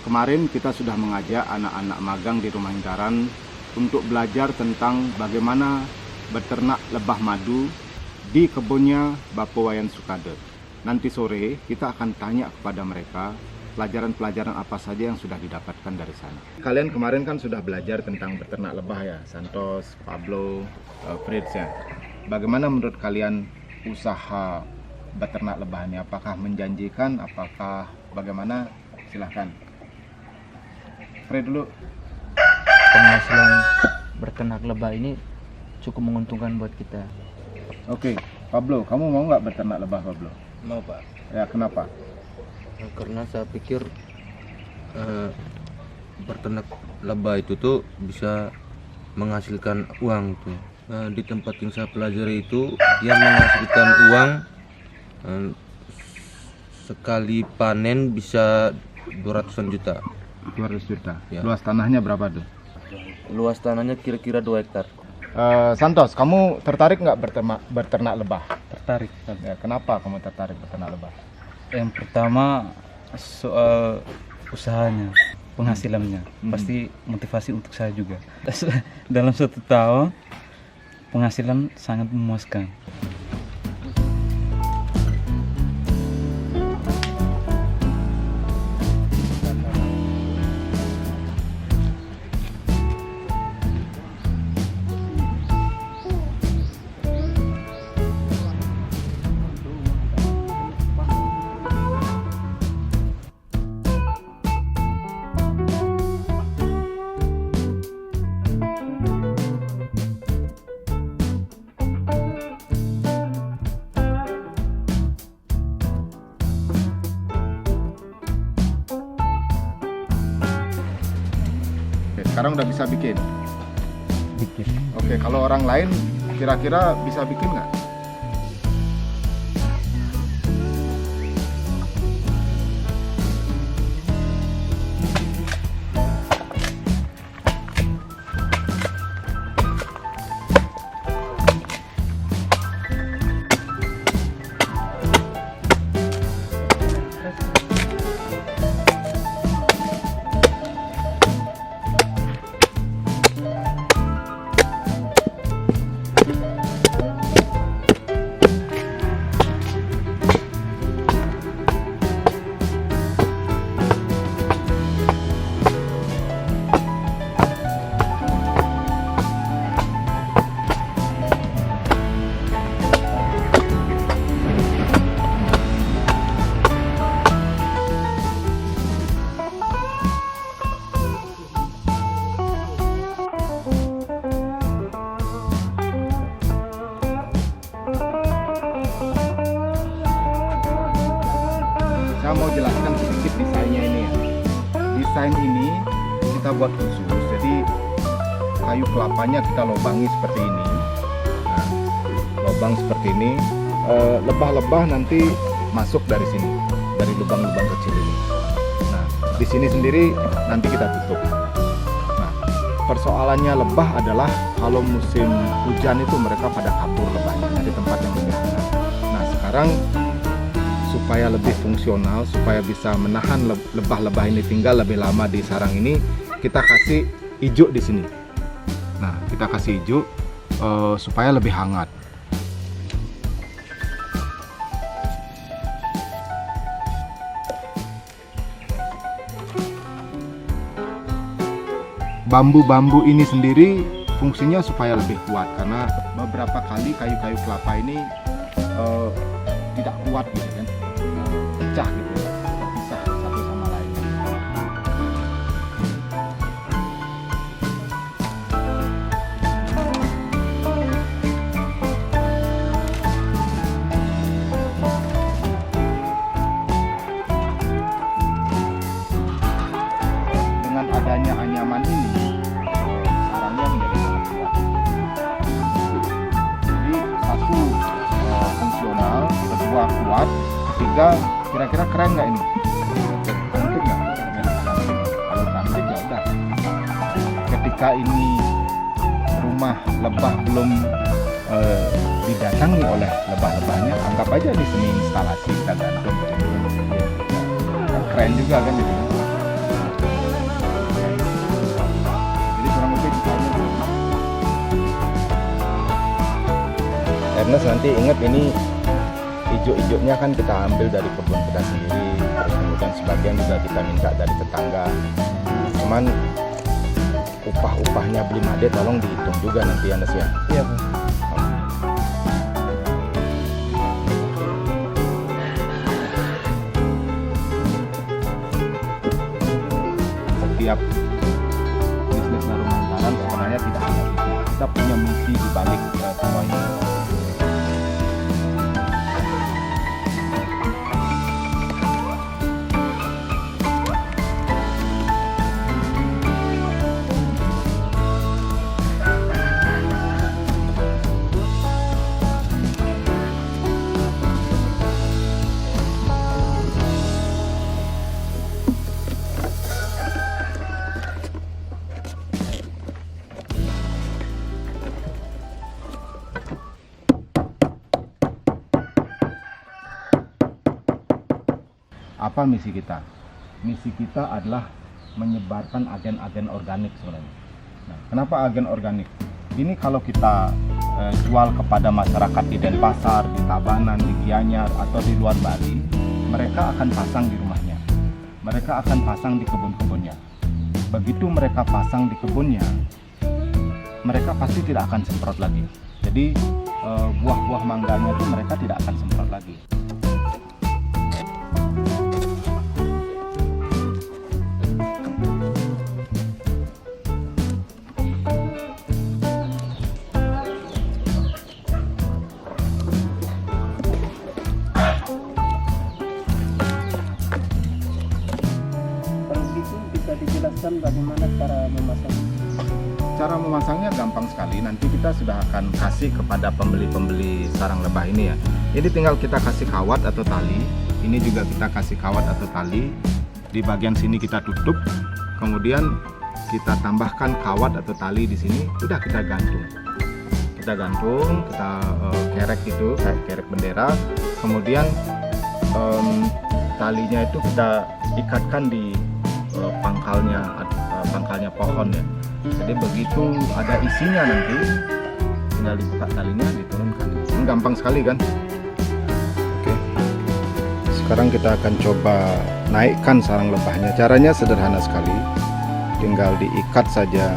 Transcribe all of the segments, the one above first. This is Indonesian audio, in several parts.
Kemarin kita sudah mengajak anak-anak magang di Rumah Intaran untuk belajar tentang bagaimana beternak lebah madu di kebunnya Bapak Wayan Sukade. Nanti sore kita akan tanya kepada mereka pelajaran-pelajaran apa saja yang sudah didapatkan dari sana. Kalian kemarin kan sudah belajar tentang beternak lebah ya, Santos, Pablo, Fritz ya. Bagaimana menurut kalian usaha beternak lebah ini? Apakah menjanjikan? Apakah bagaimana? Silahkan. Fred dulu. Penghasilan beternak lebah ini cukup menguntungkan buat kita. Oke, Pablo, kamu mau nggak beternak lebah, Pablo? Mau, Pak. Ya, kenapa? Karena saya pikir beternak lebah itu tuh bisa menghasilkan uang tuh. Di tempat yang saya pelajari itu dia menghasilkan uang sekali panen bisa 200-an juta. 200 juta. Ya. Luas tanahnya berapa tuh? Luas tanahnya kira-kira 2 hektar. Santos, kamu tertarik nggak beternak lebah? Tertarik. Ya, kenapa kamu tertarik beternak lebah? Yang pertama soal usahanya, penghasilannya, pasti motivasi untuk saya juga. Dalam 1 tahun penghasilan sangat memuaskan. Oke, sekarang udah bisa bikin. Dikit. Oke, kalau orang lain kira-kira bisa bikin nggak? Saya mau jelaskan sedikit desainnya ini ya. Desain ini kita buat khusus, jadi kayu kelapanya kita lobangi seperti ini. Nah, lubang seperti ini, lebah-lebah nanti masuk dari sini, dari lubang-lubang kecil ini. Nah, di sini sendiri nanti kita tutup. Nah, persoalannya lebah adalah kalau musim hujan itu mereka pada kabur lebahnya dari tempat yang lebih hangat. Nah, sekarang supaya lebih fungsional, supaya bisa menahan lebah-lebah ini tinggal lebih lama di sarang ini, kita kasih hijau di sini. Nah, kita kasih hijau supaya lebih hangat. Bambu-bambu ini sendiri fungsinya supaya lebih kuat, karena beberapa kali kayu-kayu kelapa ini tidak kuat gitu kan, pecah gitu, terpisah satu sama lain. Dengan adanya anyaman ini, sarangnya menjadi sangat kuat. Jadi satu fungsional, kedua kuat, ketiga kira-kira keren nggak ini? Cantik nggak? Kalau cantik ya udah. Ketika ini rumah lebah belum didatangi oleh lebah-lebahnya, anggap aja di sini instalasi kita gantung. Keren juga kan gitu. Ernest nanti ingat ini hijau-hijaunya kan kita ambil dari kebun kita sendiri, terus kemudian sebagian juga kita minta dari tetangga. Cuman upah-upahnya beli made tolong dihitung juga nanti Ernest ya. Iya Pak. Setiap bisnis Narung Lantaran sebenarnya tidak hanya bisnis, kita punya misi di balik semua ini. Apa misi kita? Misi kita adalah menyebarkan agen-agen organik sebenarnya. Nah, kenapa agen organik? Ini kalau kita jual kepada masyarakat di Denpasar, di Tabanan, di Gianyar, atau di luar Bali, mereka akan pasang di rumahnya. Mereka akan pasang di kebun-kebunnya. Begitu mereka pasang di kebunnya, mereka pasti tidak akan semprot lagi. Jadi buah-buah mangganya itu mereka tidak akan semprot lagi. Dijelaskan bagaimana cara memasang. Cara memasangnya gampang sekali. Nanti kita sudah akan kasih kepada pembeli-pembeli sarang lebah ini ya. Jadi tinggal kita kasih kawat atau tali. Ini juga kita kasih kawat atau tali. Di bagian sini kita tutup. Kemudian kita tambahkan kawat atau tali di sini. Sudah kita gantung. Kita gantung, kita kerek itu, kayak kerek bendera. Kemudian talinya itu kita ikatkan di pangkalnya pohon ya. Jadi begitu ada isinya nanti tinggal dibuka talinya, diturunkan. Ini gampang sekali kan? Oke. Sekarang kita akan coba naikkan sarang lebahnya. Caranya sederhana sekali. Tinggal diikat saja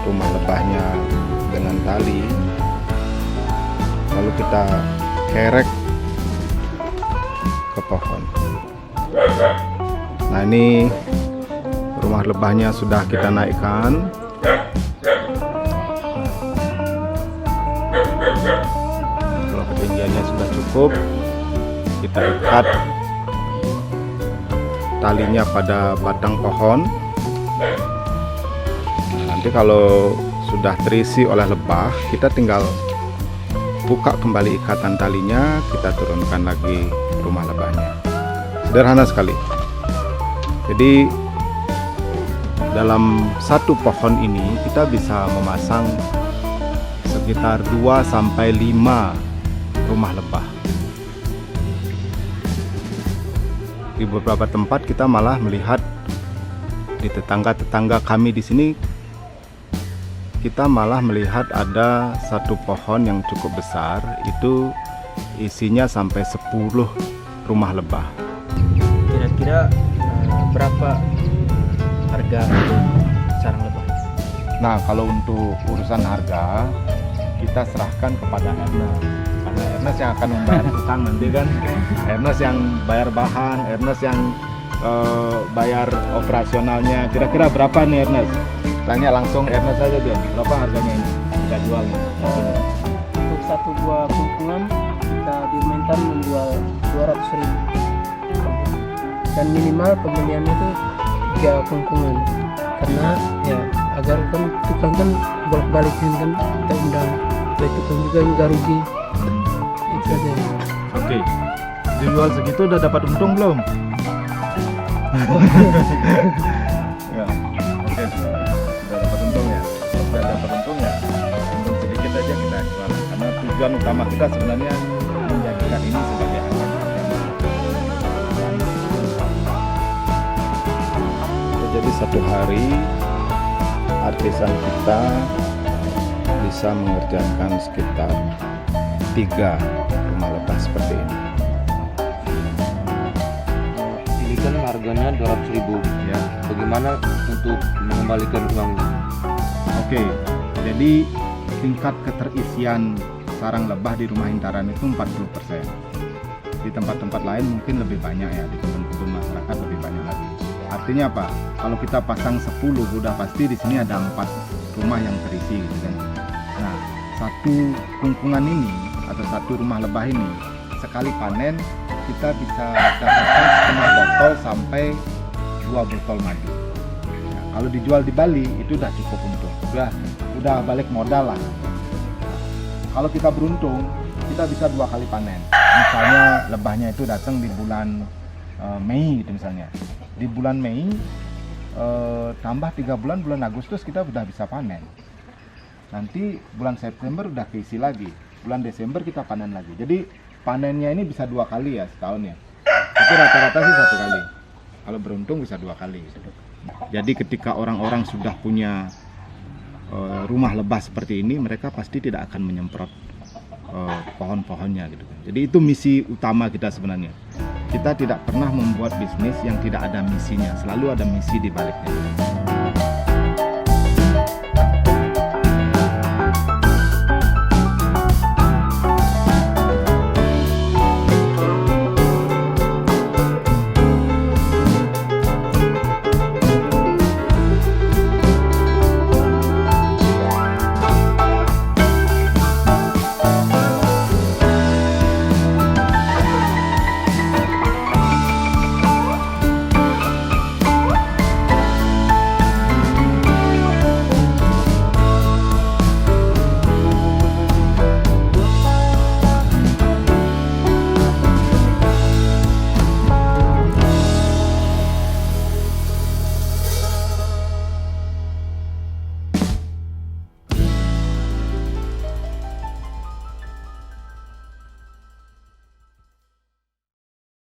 rumah lebahnya dengan tali. Lalu kita kerek ke pohon. Nah, ini rumah lebahnya sudah kita naikkan. Kalau ketinggiannya sudah cukup, kita ikat talinya pada batang pohon. Nanti kalau sudah terisi oleh lebah, kita tinggal buka kembali ikatan talinya, kita turunkan lagi rumah lebahnya. Sederhana sekali. Jadi dalam satu pohon ini kita bisa memasang sekitar 2-5 rumah lebah. Di beberapa tempat kita malah melihat di tetangga-tetangga kami di sini, kita malah melihat ada satu pohon yang cukup besar, itu isinya sampai 10 rumah lebah. Kira-kira berapa harga sarang lebah? Nah, kalau untuk urusan harga kita serahkan kepada Ernest, karena Ernest yang akan membayar utang nanti kan. Ernest yang bayar bahan, Ernest yang bayar operasionalnya. Kira-kira berapa nih Ernest? Tanya langsung Ernest saja dia. Berapa harganya ini kita jual nih? Untuk satu buah kungkungan kita diminta menjual 200.000. Dan minimal pembeliannya itu 3 kungkungan, karena ya agar kan tukang kan bolak-balik kan kita undang, itu kan juga nggak rugi. Itu aja. Oke. Dijual segitu udah dapat untung belum? Ya. Oke, sudah dapat untung ya. Sudah dapat untung ya. Untung sedikit aja kita jual. Karena tujuan utama kita sebenarnya menjadikan ini sebagai alat. Jadi satu hari artisan kita bisa mengerjakan sekitar 3 rumah lebah seperti ini. Ini kan harganya 200.000 Ya. bagaimana untuk mengembalikan uangnya? Oke, jadi tingkat keterisian sarang lebah di rumah Intaran itu 40%. Di tempat-tempat lain mungkin lebih banyak ya, di kebun-kebun masyarakat lebih banyak lagi. Artinya apa? Kalau kita pasang 10, udah pasti di sini ada 4 rumah yang terisi gitu kan. Nah, satu kungkungan ini atau satu rumah lebah ini sekali panen kita bisa dapatkan setengah botol sampai 2 botol madu. Nah, kalau dijual di Bali itu udah cukup untung, udah balik modal lah. Kalau kita beruntung kita bisa 2 kali panen. Misalnya lebahnya itu datang di bulan Mei gitu misalnya. Di bulan Mei tambah 3 bulan, bulan Agustus kita udah bisa panen. Nanti bulan September udah keisi lagi. Bulan Desember kita panen lagi. Jadi panennya ini bisa 2 kali ya setahun ya. Tapi rata-rata sih 1 kali. Kalau beruntung bisa 2 kali. Jadi ketika orang-orang sudah punya rumah lebah seperti ini, mereka pasti tidak akan menyemprot pohon-pohonnya gitu kan. Jadi itu misi utama kita sebenarnya. Kita tidak pernah membuat bisnis yang tidak ada misinya, selalu ada misi di baliknya.